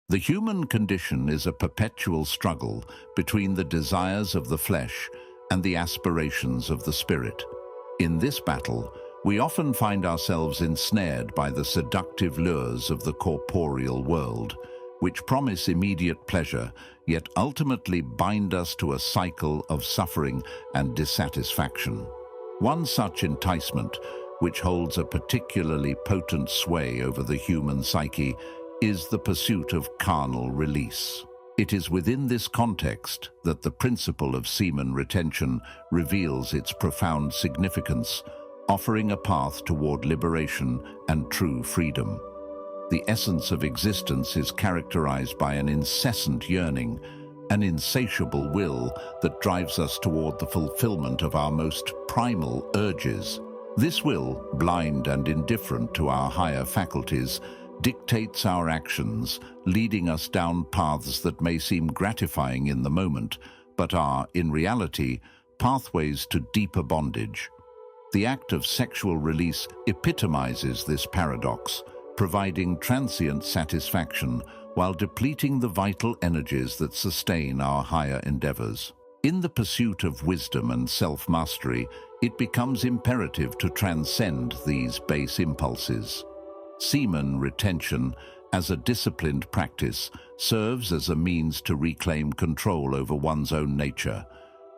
The human condition is a perpetual struggle between the desires of the flesh and the aspirations of the spirit. In this battle, we often find ourselves ensnared by the seductive lures of the corporeal world, which promise immediate pleasure, yet ultimately bind us to a cycle of suffering and dissatisfaction. One such enticement, which holds a particularly potent sway over the human psyche, is the pursuit of carnal release. It is within this context that the principle of semen retention reveals its profound significance, offering a path toward liberation and true freedom. The essence of existence is characterized by an incessant yearning, an insatiable will that drives us toward the fulfillment of our most primal urges. This will, blind and indifferent to our higher faculties, dictates our actions, leading us down paths that may seem gratifying in the moment, but are, in reality, pathways to deeper bondage. The act of sexual release epitomizes this paradox, providing transient satisfaction while depleting the vital energies that sustain our higher endeavors. In the pursuit of wisdom and self-mastery, it becomes imperative to transcend these base impulses. Semen retention, as a disciplined practice, serves as a means to reclaim control over one's own nature,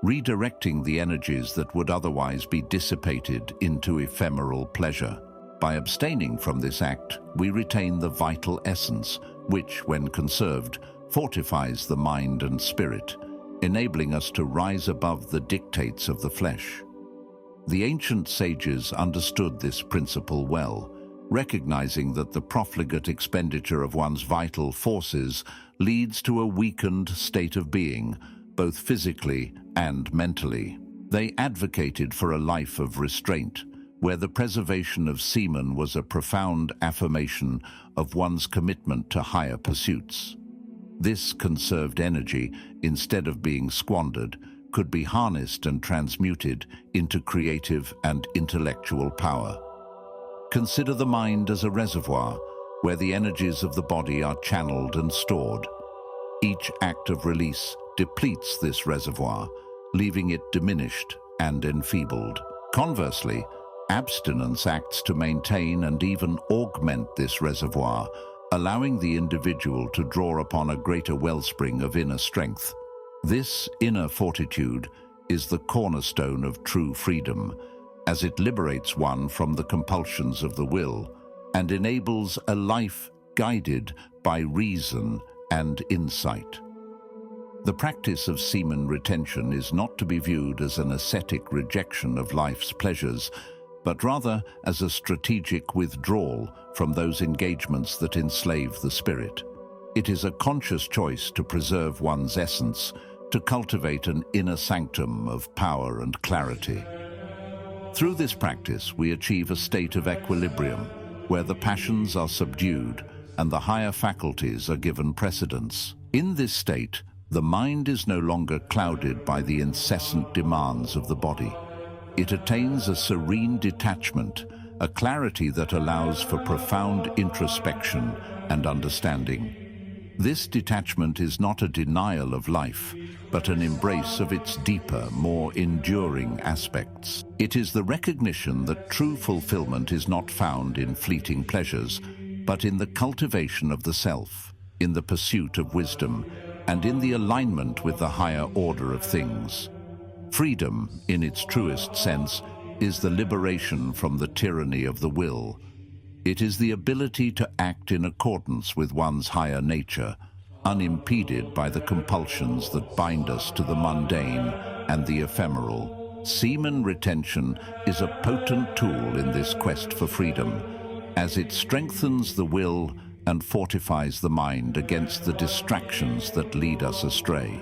redirecting the energies that would otherwise be dissipated into ephemeral pleasure. By abstaining from this act, we retain the vital essence, which, when conserved, fortifies the mind and spirit, enabling us to rise above the dictates of the flesh. The ancient sages understood this principle well, recognizing that the profligate expenditure of one's vital forces leads to a weakened state of being, both physically and mentally. They advocated for a life of restraint, where the preservation of semen was a profound affirmation of one's commitment to higher pursuits. This conserved energy, instead of being squandered, could be harnessed and transmuted into creative and intellectual power. Consider the mind as a reservoir, where the energies of the body are channeled and stored. Each act of release depletes this reservoir, leaving it diminished and enfeebled. Conversely, abstinence acts to maintain and even augment this reservoir, allowing the individual to draw upon a greater wellspring of inner strength. This inner fortitude is the cornerstone of true freedom, as it liberates one from the compulsions of the will and enables a life guided by reason and insight. The practice of semen retention is not to be viewed as an ascetic rejection of life's pleasures, but rather as a strategic withdrawal from those engagements that enslave the spirit. It is a conscious choice to preserve one's essence, to cultivate an inner sanctum of power and clarity. Through this practice, we achieve a state of equilibrium, where the passions are subdued and the higher faculties are given precedence. In this state, the mind is no longer clouded by the incessant demands of the body. It attains a serene detachment, a clarity that allows for profound introspection and understanding. This detachment is not a denial of life, but an embrace of its deeper, more enduring aspects. It is the recognition that true fulfillment is not found in fleeting pleasures, but in the cultivation of the self, in the pursuit of wisdom, and in the alignment with the higher order of things. Freedom, in its truest sense, is the liberation from the tyranny of the will. It is the ability to act in accordance with one's higher nature, unimpeded by the compulsions that bind us to the mundane and the ephemeral. Semen retention is a potent tool in this quest for freedom, as it strengthens the will and fortifies the mind against the distractions that lead us astray.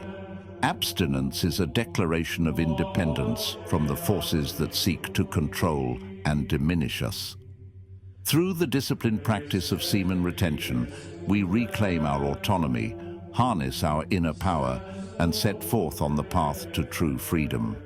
Abstinence is a declaration of independence from the forces that seek to control and diminish us. Through the disciplined practice of semen retention, we reclaim our autonomy, harness our inner power, and set forth on the path to true freedom.